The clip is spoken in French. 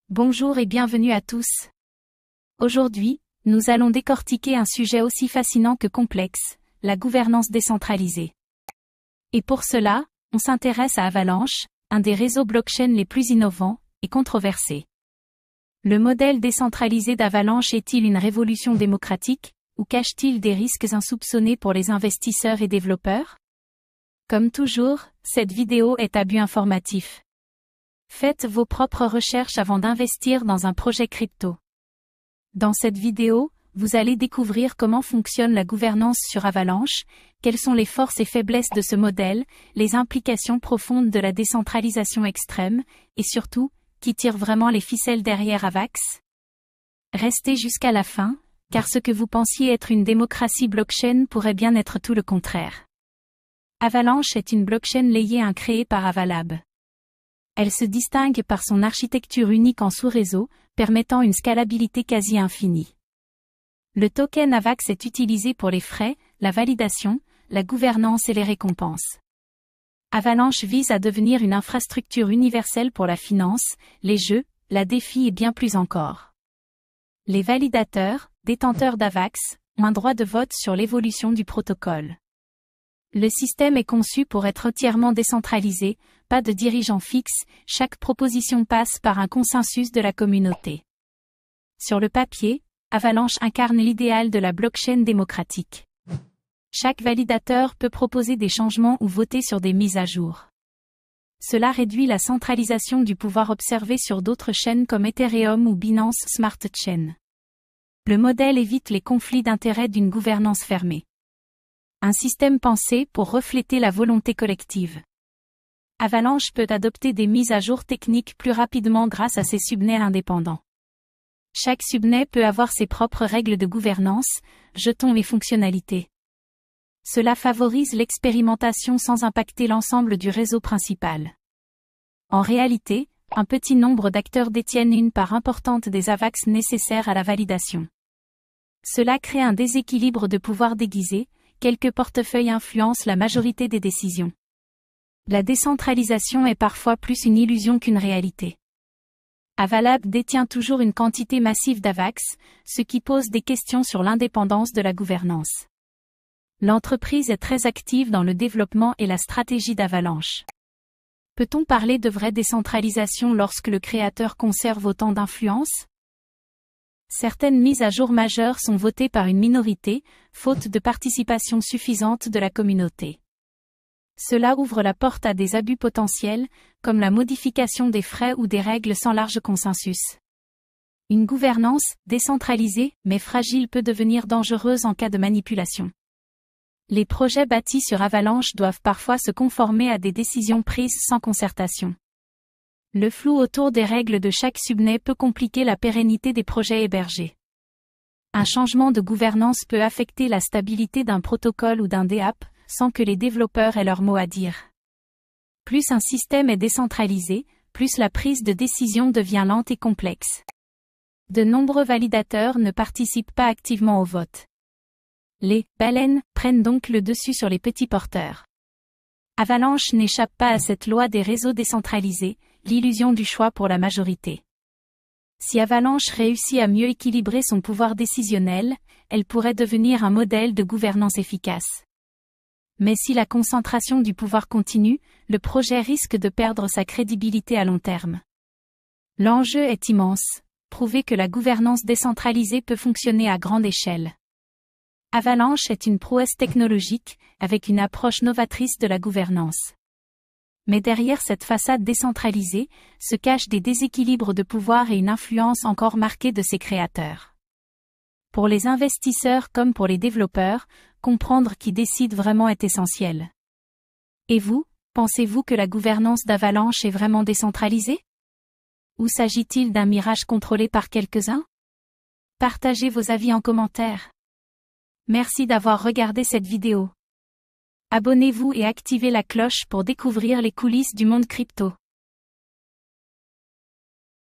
Bonjour et bienvenue à tous. Aujourd'hui, nous allons décortiquer un sujet aussi fascinant que complexe, la gouvernance décentralisée. Et pour cela, on s'intéresse à Avalanche, un des réseaux blockchain les plus innovants et controversés. Le modèle décentralisé d'Avalanche est-il une révolution démocratique, ou cache-t-il des risques insoupçonnés pour les investisseurs et développeurs? Comme toujours, cette vidéo est à but informatif. Faites vos propres recherches avant d'investir dans un projet crypto. Dans cette vidéo, vous allez découvrir comment fonctionne la gouvernance sur Avalanche, quelles sont les forces et faiblesses de ce modèle, les implications profondes de la décentralisation extrême, et surtout, qui tire vraiment les ficelles derrière Avax. Restez jusqu'à la fin, car ce que vous pensiez être une démocratie blockchain pourrait bien être tout le contraire. Avalanche est une blockchain layée 1 créée par Avalab. Elle se distingue par son architecture unique en sous-réseau, permettant une scalabilité quasi infinie. Le token AVAX est utilisé pour les frais, la validation, la gouvernance et les récompenses. Avalanche vise à devenir une infrastructure universelle pour la finance, les jeux, la DeFi et bien plus encore. Les validateurs, détenteurs d'AVAX, ont un droit de vote sur l'évolution du protocole. Le système est conçu pour être entièrement décentralisé, pas de dirigeant fixe, chaque proposition passe par un consensus de la communauté. Sur le papier, Avalanche incarne l'idéal de la blockchain démocratique. Chaque validateur peut proposer des changements ou voter sur des mises à jour. Cela réduit la centralisation du pouvoir observé sur d'autres chaînes comme Ethereum ou Binance Smart Chain. Le modèle évite les conflits d'intérêts d'une gouvernance fermée. Un système pensé pour refléter la volonté collective. Avalanche peut adopter des mises à jour techniques plus rapidement grâce à ses subnets indépendants. Chaque subnet peut avoir ses propres règles de gouvernance, jetons et fonctionnalités. Cela favorise l'expérimentation sans impacter l'ensemble du réseau principal. En réalité, un petit nombre d'acteurs détiennent une part importante des AVAX nécessaires à la validation. Cela crée un déséquilibre de pouvoir déguisé, quelques portefeuilles influencent la majorité des décisions. La décentralisation est parfois plus une illusion qu'une réalité. Avalab détient toujours une quantité massive d'AVAX, ce qui pose des questions sur l'indépendance de la gouvernance. L'entreprise est très active dans le développement et la stratégie d'Avalanche. Peut-on parler de vraie décentralisation lorsque le créateur conserve autant d'influence? Certaines mises à jour majeures sont votées par une minorité, faute de participation suffisante de la communauté. Cela ouvre la porte à des abus potentiels, comme la modification des frais ou des règles sans large consensus. Une gouvernance, décentralisée, mais fragile peut devenir dangereuse en cas de manipulation. Les projets bâtis sur Avalanche doivent parfois se conformer à des décisions prises sans concertation. Le flou autour des règles de chaque subnet peut compliquer la pérennité des projets hébergés. Un changement de gouvernance peut affecter la stabilité d'un protocole ou d'un DApp, sans que les développeurs aient leur mot à dire. Plus un système est décentralisé, plus la prise de décision devient lente et complexe. De nombreux validateurs ne participent pas activement au vote. Les baleines prennent donc le dessus sur les petits porteurs. Avalanche n'échappe pas à cette loi des réseaux décentralisés, l'illusion du choix pour la majorité. Si Avalanche réussit à mieux équilibrer son pouvoir décisionnel, elle pourrait devenir un modèle de gouvernance efficace. Mais si la concentration du pouvoir continue, le projet risque de perdre sa crédibilité à long terme. L'enjeu est immense, prouver que la gouvernance décentralisée peut fonctionner à grande échelle. Avalanche est une prouesse technologique, avec une approche novatrice de la gouvernance. Mais derrière cette façade décentralisée, se cachent des déséquilibres de pouvoir et une influence encore marquée de ses créateurs. Pour les investisseurs comme pour les développeurs, comprendre qui décide vraiment est essentiel. Et vous, pensez-vous que la gouvernance d'Avalanche est vraiment décentralisée? Ou s'agit-il d'un mirage contrôlé par quelques-uns? Partagez vos avis en commentaire. Merci d'avoir regardé cette vidéo. Abonnez-vous et activez la cloche pour découvrir les coulisses du monde crypto.